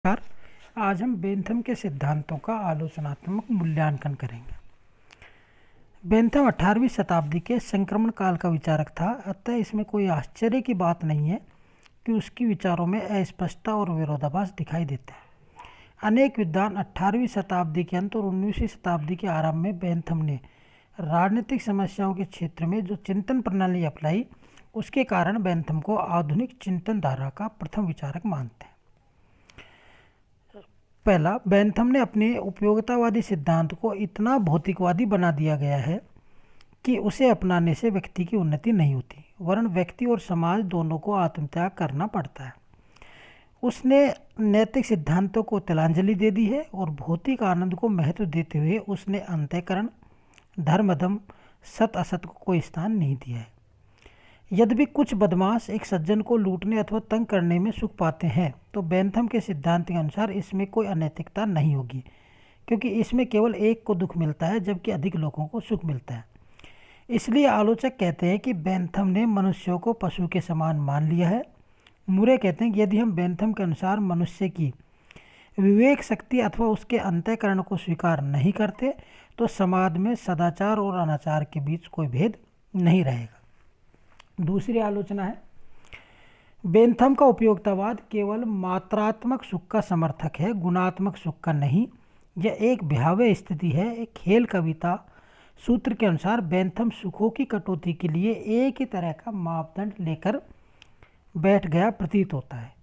नमस्कार। आज हम बेंथम के सिद्धांतों का आलोचनात्मक मूल्यांकन करेंगे। बेंथम 18वीं शताब्दी के संक्रमण काल का विचारक था, अतः इसमें कोई आश्चर्य की बात नहीं है कि उसकी विचारों में अस्पष्टता और विरोधाभास दिखाई देते हैं। अनेक विद्वान 18वीं शताब्दी के अंत और 19वीं शताब्दी के आरंभ में बेंथम ने राजनीतिक समस्याओं के क्षेत्र में जो चिंतन प्रणाली अपनाई, उसके कारण बेंथम को आधुनिक चिंतन धारा का प्रथम विचारक मानते हैं। पहला, बेंथम ने अपने उपयोगितावादी सिद्धांत को इतना भौतिकवादी बना दिया गया है कि उसे अपनाने से व्यक्ति की उन्नति नहीं होती, वरन व्यक्ति और समाज दोनों को आत्मत्याग करना पड़ता है। उसने नैतिक सिद्धांतों को तिलांजलि दे दी है और भौतिक आनंद को महत्व देते हुए उसने अंतःकरण, धर्म, अधर्म, सत असत को कोई स्थान नहीं दिया है। यद्यपि कुछ बदमाश एक सज्जन को लूटने अथवा तंग करने में सुख पाते हैं, तो बेंथम के सिद्धांत के अनुसार इसमें कोई अनैतिकता नहीं होगी, क्योंकि इसमें केवल एक को दुख मिलता है जबकि अधिक लोगों को सुख मिलता है। इसलिए आलोचक कहते हैं कि बेंथम ने मनुष्यों को पशु के समान मान लिया है। मुरे कहते हैं कि यदि हम बेंथम के अनुसार मनुष्य की विवेक शक्ति अथवा उसके अंतःकरण को स्वीकार नहीं करते, तो समाज में सदाचार और अनाचार के बीच कोई भेद नहीं रहेगा। दूसरी आलोचना है, बेंथम का उपयोगितावाद केवल मात्रात्मक सुख का समर्थक है, गुणात्मक सुख का नहीं। यह एक भयावह स्थिति है। एक खेल कविता सूत्र के अनुसार बेंथम सुखों की कटौती के लिए एक ही तरह का मापदंड लेकर बैठ गया प्रतीत होता है।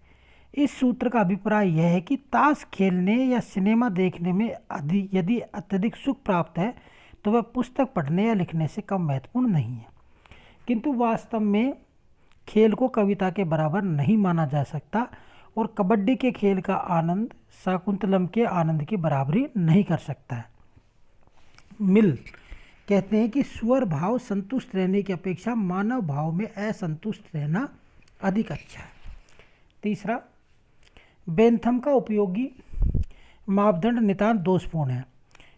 इस सूत्र का अभिप्राय यह है कि ताश खेलने या सिनेमा देखने में यदि अत्यधिक सुख प्राप्त है, तो वह पुस्तक पढ़ने या लिखने से कम महत्वपूर्ण नहीं है। किंतु वास्तव में खेल को कविता के बराबर नहीं माना जा सकता और कबड्डी के खेल का आनंद शाकुंतलम के आनंद की बराबरी नहीं कर सकता है। मिल कहते हैं कि स्वर भाव संतुष्ट रहने की अपेक्षा मानव भाव में असंतुष्ट रहना अधिक अच्छा है। तीसरा, बेंथम का उपयोगी मापदंड नितांत दोषपूर्ण है।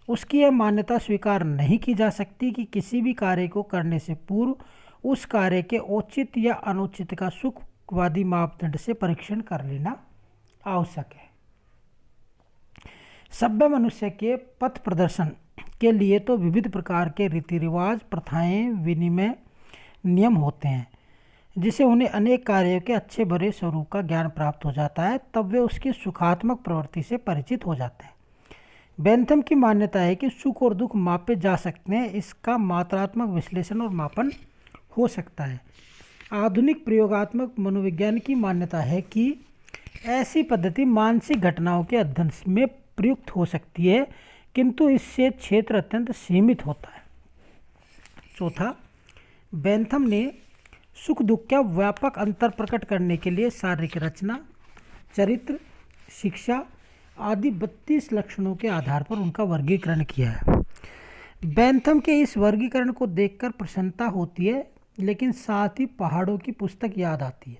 उसकी यह मान्यता स्वीकार नहीं की जा सकती कि किसी भी कार्य को करने से पूर्व उस कार्य के औचित्य या अनुचित का सुखवादी मापदंड से परीक्षण कर लेना आवश्यक है। सभ्य मनुष्य के पथ प्रदर्शन के लिए तो विविध प्रकार के रीति रिवाज, प्रथाएं, विनिमय, नियम होते हैं, जिसे उन्हें अनेक कार्यों के अच्छे बुरे स्वरूप का ज्ञान प्राप्त हो जाता है, तब वे उसकी सुखात्मक प्रवृत्ति से परिचित हो जाते हैं। बेंथम की मान्यता है कि सुख और दुख मापे जा सकते हैं। इसका मात्रात्मक विश्लेषण और मापन हो सकता है। आधुनिक प्रयोगात्मक मनोविज्ञान की मान्यता है कि ऐसी पद्धति मानसिक घटनाओं के अध्ययन में प्रयुक्त हो सकती है, किंतु इससे क्षेत्र अत्यंत सीमित होता है। चौथा, बेंथम ने सुख दुख का व्यापक अंतर प्रकट करने के लिए शारीरिक रचना, चरित्र, शिक्षा आदि 32 लक्षणों के आधार पर उनका वर्गीकरण किया है। बेंथम के इस वर्गीकरण को देखकर प्रसन्नता होती है, लेकिन साथ ही पहाड़ों की पुस्तक याद आती है।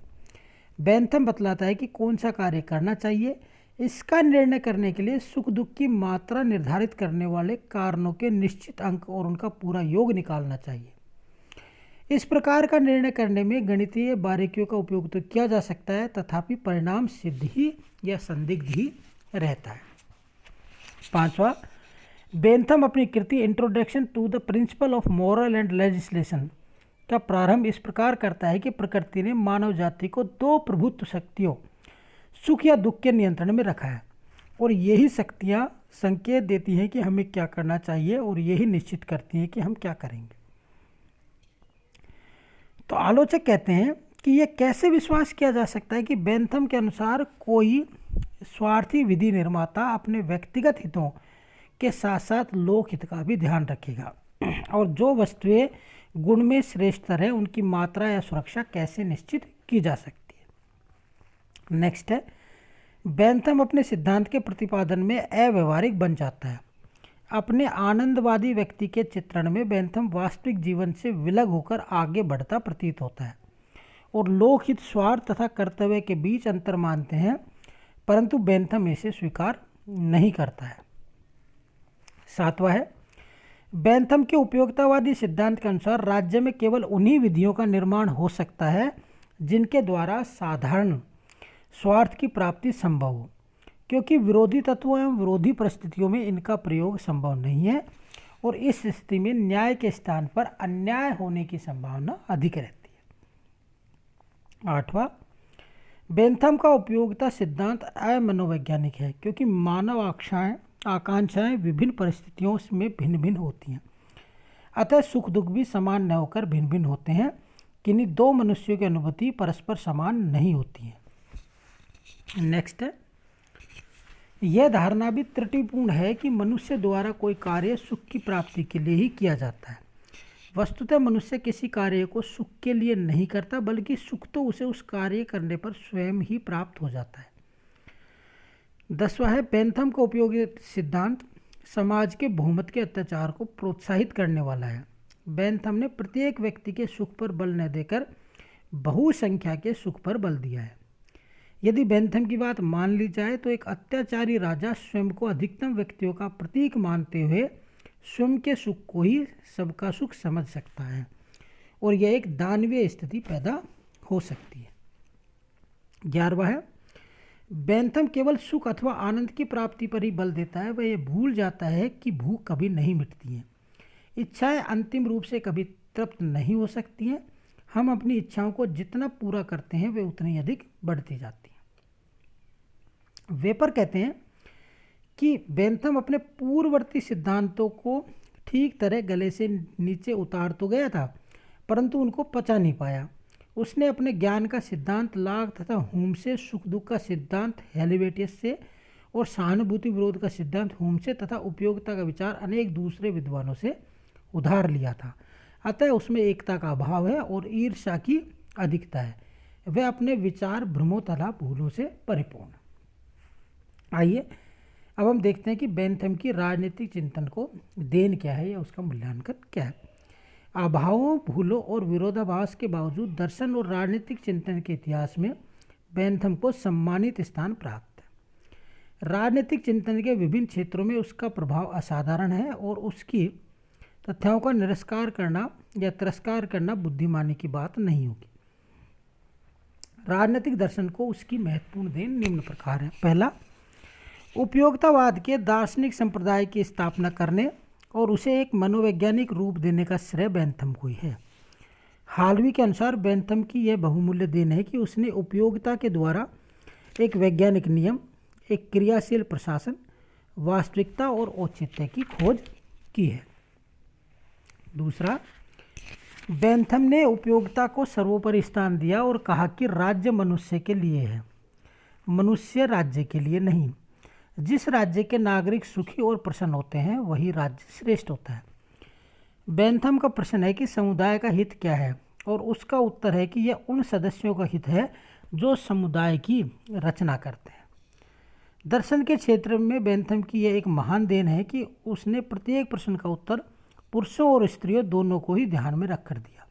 बेंथम बतलाता है कि कौन सा कार्य करना चाहिए। इसका निर्णय करने के लिए सुख दुख की मात्रा निर्धारित करने वाले कारणों के निश्चित अंक और उनका पूरा योग निकालना चाहिए। इस प्रकार का निर्णय करने में गणितीय बारीकियों का उपयोग तो किया जा सकता है, तथापि परिणाम सिद्ध ही या संदिग्ध ही रहता है। पांचवा, बेंथम अपनी कृति introduction to the principle of moral and legislation का प्रारंभ इस प्रकार करता है कि प्रकृति ने मानव जाति को दो प्रभुत्व शक्तियों, सुख या दुख के नियंत्रण में रखा है, और यही शक्तियाँ संकेत देती हैं कि हमें क्या करना चाहिए और यही निश्चित करती हैं कि हम क्या करेंगे। तो आलोचक कहते हैं कि यह कैसे विश्वास किया जा सकता है कि बेंथम के अनुसार कोई स्वार्थी विधि निर्माता अपने व्यक्तिगत हितों के साथ साथ लोक हित का भी ध्यान रखेगा, और जो वस्तुएं गुण में श्रेष्ठतर है उनकी मात्रा या सुरक्षा कैसे निश्चित की जा सकती है। नेक्स्ट है, बेंथम अपने सिद्धांत के प्रतिपादन में अव्यवहारिक बन जाता है। अपने आनंदवादी व्यक्ति के चित्रण में बेंथम वास्तविक जीवन से विलग होकर आगे बढ़ता प्रतीत होता है और लोकहित, स्वार्थ तथा कर्तव्य के बीच अंतर मानते हैं, परंतु बेंथम इसे स्वीकार नहीं करता है। सातवां है, बेंथम के उपयोगितावादी सिद्धांत के अनुसार राज्य में केवल उन्हीं विधियों का निर्माण हो सकता है जिनके द्वारा साधारण स्वार्थ की प्राप्ति संभव हो, क्योंकि विरोधी तत्वों एवं विरोधी परिस्थितियों में इनका प्रयोग संभव नहीं है और इस स्थिति में न्याय के स्थान पर अन्याय होने की संभावना अधिक रहती है। 8वां, बेंथम का उपयोगिता सिद्धांत अमनोवैज्ञानिक है क्योंकि मानव आकांक्षाएं विभिन्न परिस्थितियों में भिन्न भिन्न होती हैं, अतः सुख दुख भी समान न होकर भिन्न भिन्न होते हैं। किन्हीं दो मनुष्यों की अनुभूति परस्पर समान नहीं होती है। नेक्स्ट है, यह धारणा भी त्रुटिपूर्ण है कि मनुष्य द्वारा कोई कार्य सुख की प्राप्ति के लिए ही किया जाता है। वस्तुतः मनुष्य किसी कार्य को सुख के लिए नहीं करता, बल्कि सुख तो उसे उस कार्य करने पर स्वयं ही प्राप्त हो जाता है। 10वां है, बेंथम का उपयोगी सिद्धांत समाज के बहुमत के अत्याचार को प्रोत्साहित करने वाला है। बेंथम ने प्रत्येक व्यक्ति के सुख पर बल न देकर बहुसंख्या के सुख पर बल दिया है। यदि बेंथम की बात मान ली जाए तो एक अत्याचारी राजा स्वयं को अधिकतम व्यक्तियों का प्रतीक मानते हुए स्वयं के सुख को ही सबका सुख समझ सकता है और यह एक दानवीय स्थिति पैदा हो सकती है। 11वां है, बेंथम केवल सुख अथवा आनंद की प्राप्ति पर ही बल देता है। वह यह भूल जाता है कि भूख कभी नहीं मिटती है, इच्छाएं अंतिम रूप से कभी तृप्त नहीं हो सकती हैं। हम अपनी इच्छाओं को जितना पूरा करते हैं वे उतनी अधिक बढ़ती जाती हैं। वेपर कहते हैं कि बेंथम अपने पूर्ववर्ती सिद्धांतों को ठीक तरह गले से नीचे उतार तो गया था, परंतु उनको पचा नहीं पाया। उसने अपने ज्ञान का सिद्धांत लाग तथा हुम से, सुख दुख का सिद्धांत हेलिवेटियस से और सहानुभूति विरोध का सिद्धांत हुम से तथा उपयोगिता का विचार अनेक दूसरे विद्वानों से उधार लिया था। अतः उसमें एकता का अभाव है और ईर्ष्या की अधिकता है। वह अपने विचार भ्रमों तथा भूलों से परिपूर्ण। आइए अब हम देखते हैं कि बेंथम की राजनीतिक चिंतन को देन क्या है या उसका मूल्यांकन क्या है। अभावों, भूलों और विरोधाभास के बावजूद दर्शन और राजनीतिक चिंतन के इतिहास में बेंथम को सम्मानित स्थान प्राप्त है। राजनीतिक चिंतन के विभिन्न क्षेत्रों में उसका प्रभाव असाधारण है और उसकी तथ्यों का निरस्कार करना या तिरस्कार करना बुद्धिमानी की बात नहीं होगी। राजनीतिक दर्शन को उसकी महत्वपूर्ण देन निम्न प्रकार है। पहला, उपयोगितावाद के दार्शनिक संप्रदाय की स्थापना करने और उसे एक मनोवैज्ञानिक रूप देने का श्रेय बेंथम को ही है। हालवी के अनुसार बेंथम की यह बहुमूल्य देन है कि उसने उपयोगिता के द्वारा एक वैज्ञानिक नियम, एक क्रियाशील प्रशासन, वास्तविकता और औचित्य की खोज की है। दूसरा, बेंथम ने उपयोगिता को सर्वोपरि स्थान दिया और कहा कि राज्य मनुष्य के लिए है, मनुष्य राज्य के लिए नहीं। जिस राज्य के नागरिक सुखी और प्रसन्न होते हैं वही राज्य श्रेष्ठ होता है। बेंथम का प्रश्न है कि समुदाय का हित क्या है और उसका उत्तर है कि यह उन सदस्यों का हित है जो समुदाय की रचना करते हैं। दर्शन के क्षेत्र में बेंथम की यह एक महान देन है कि उसने प्रत्येक प्रश्न का उत्तर पुरुषों और स्त्रियों दोनों को ही ध्यान में रखकर दिया।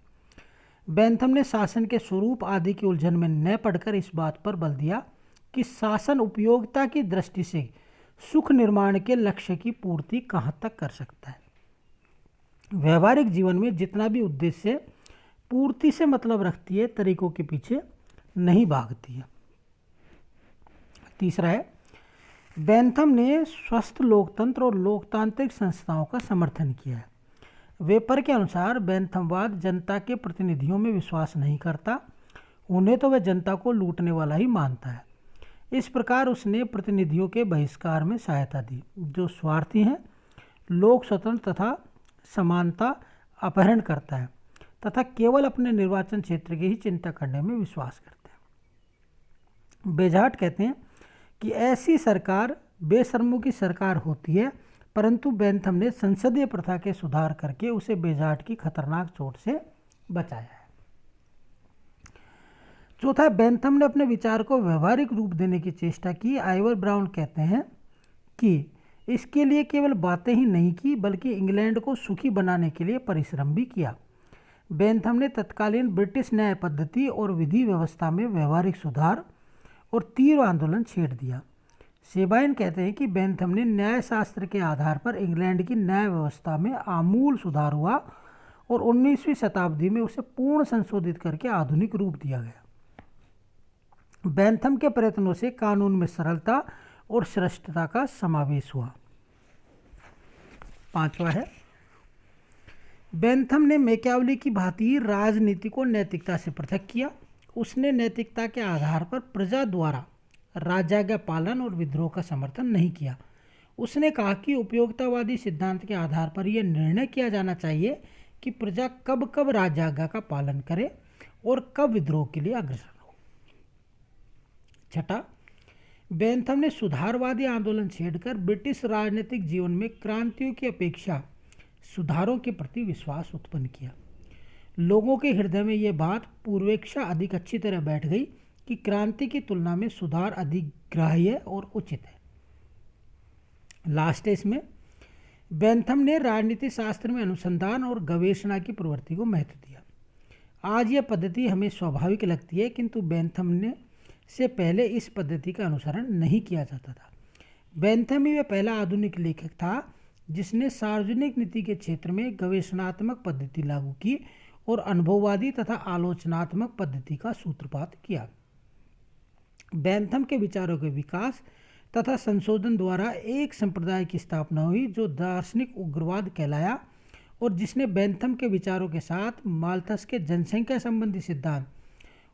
बेंथम ने शासन के स्वरूप आदि की उलझन में न पड़कर इस बात पर बल दिया कि शासन उपयोगिता की दृष्टि से सुख निर्माण के लक्ष्य की पूर्ति कहाँ तक कर सकता है। व्यवहारिक जीवन में जितना भी उद्देश्य पूर्ति से मतलब रखती है, तरीकों के पीछे नहीं भागती है। तीसरा है, बेंथम ने स्वस्थ लोकतंत्र और लोकतांत्रिक संस्थाओं का समर्थन किया है। वेपर के अनुसार बेंथमवाद जनता के प्रतिनिधियों में विश्वास नहीं करता, उन्हें तो वह जनता को लूटने वाला ही मानता है। इस प्रकार उसने प्रतिनिधियों के बहिष्कार में सहायता दी जो स्वार्थी हैं, लोक स्वतंत्र तथा समानता अपहरण करता है तथा केवल अपने निर्वाचन क्षेत्र की ही चिंता करने में विश्वास करते हैं। बेजाट कहते हैं कि ऐसी सरकार बेशर्मों की सरकार होती है, परंतु बेंथम ने संसदीय प्रथा के सुधार करके उसे बेजाट की खतरनाक चोट से बचाया है। चौथा, बेंथम ने अपने विचार को व्यवहारिक रूप देने की चेष्टा की। आइवर ब्राउन कहते हैं कि इसके लिए केवल बातें ही नहीं की बल्कि इंग्लैंड को सुखी बनाने के लिए परिश्रम भी किया। बेंथम ने तत्कालीन ब्रिटिश न्याय पद्धति और विधि व्यवस्था में व्यवहारिक सुधार और तीव्र आंदोलन छेड़ दिया। सेबाइन कहते हैं कि बेंथम ने न्यायशास्त्र के आधार पर इंग्लैंड की न्याय व्यवस्था में आमूल सुधार हुआ और 19वीं शताब्दी में उसे पूर्ण संशोधित करके आधुनिक रूप दिया गया। बेंथम के प्रयत्नों से कानून में सरलता और श्रेष्ठता का समावेश हुआ। 5वां है, बेंथम ने मैकियावेली की भांति राजनीति को नैतिकता से पृथक किया। उसने नैतिकता के आधार पर प्रजा द्वारा राजाज्ञा पालन और विद्रोह का समर्थन नहीं किया। उसने कहा कि उपयोगितावादी सिद्धांत के आधार पर यह निर्णय किया जाना चाहिए कि प्रजा कब कब राजाज्ञा का पालन करे और कब विद्रोह के लिए अग्रसर हो। 6, बेंथम ने सुधारवादी आंदोलन छेड़कर ब्रिटिश राजनीतिक जीवन में क्रांतियों की अपेक्षा सुधारों के प्रति विश्वास उत्पन्न किया। लोगों के हृदय में यह बात पूर्वेक्षा अधिक अच्छी तरह बैठ गई कि क्रांति की तुलना में सुधार अधिक ग्राह्य और उचित है। लास्ट है इसमें, बेंथम ने राजनीति शास्त्र में अनुसंधान और गवेषणा की प्रवृत्ति को महत्व दिया। आज यह पद्धति हमें स्वाभाविक लगती है, किंतु बेंथम ने से पहले इस पद्धति का अनुसरण नहीं किया जाता था। बेंथम ही वह पहला आधुनिक लेखक था जिसने सार्वजनिक नीति के क्षेत्र में गवेषणात्मक पद्धति लागू की और अनुभववादी तथा आलोचनात्मक पद्धति का सूत्रपात किया। बेंथम के विचारों के विकास तथा संशोधन द्वारा एक संप्रदाय की स्थापना हुई जो दार्शनिक उग्रवाद कहलाया और जिसने बेंथम के विचारों के साथ माल्थस के जनसंख्या संबंधी सिद्धांत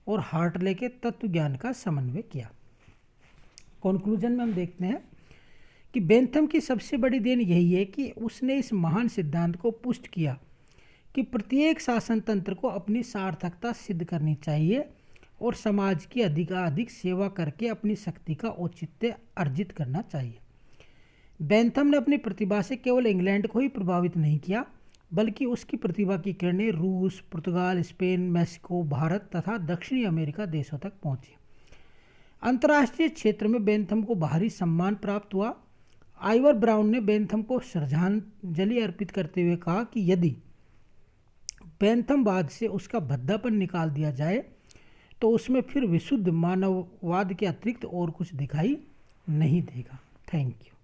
और हार्टले के तत्व ज्ञान का समन्वय किया। कंक्लूजन में हम देखते हैं कि बेंथम की सबसे बड़ी देन यही है कि उसने इस महान सिद्धांत को पुष्ट किया कि प्रत्येक शासन तंत्र को अपनी सार्थकता सिद्ध करनी चाहिए और समाज की अधिकाधिक सेवा करके अपनी शक्ति का औचित्य अर्जित करना चाहिए। बेंथम ने अपनी प्रतिभा से केवल इंग्लैंड को ही प्रभावित नहीं किया, बल्कि उसकी प्रतिभा की किरणें रूस, पुर्तगाल, स्पेन, मेक्सिको, भारत तथा दक्षिणी अमेरिका देशों तक पहुंची। अंतर्राष्ट्रीय क्षेत्र में बेंथम को बाहरी सम्मान प्राप्त हुआ। आइवर ब्राउन ने बेंथम को श्रद्धांजलि अर्पित करते हुए कहा कि यदि बेंथमवाद से उसका भद्दापन निकाल दिया जाए तो उसमें फिर विशुद्ध मानववाद के अतिरिक्त और कुछ दिखाई नहीं देगा। Thank you.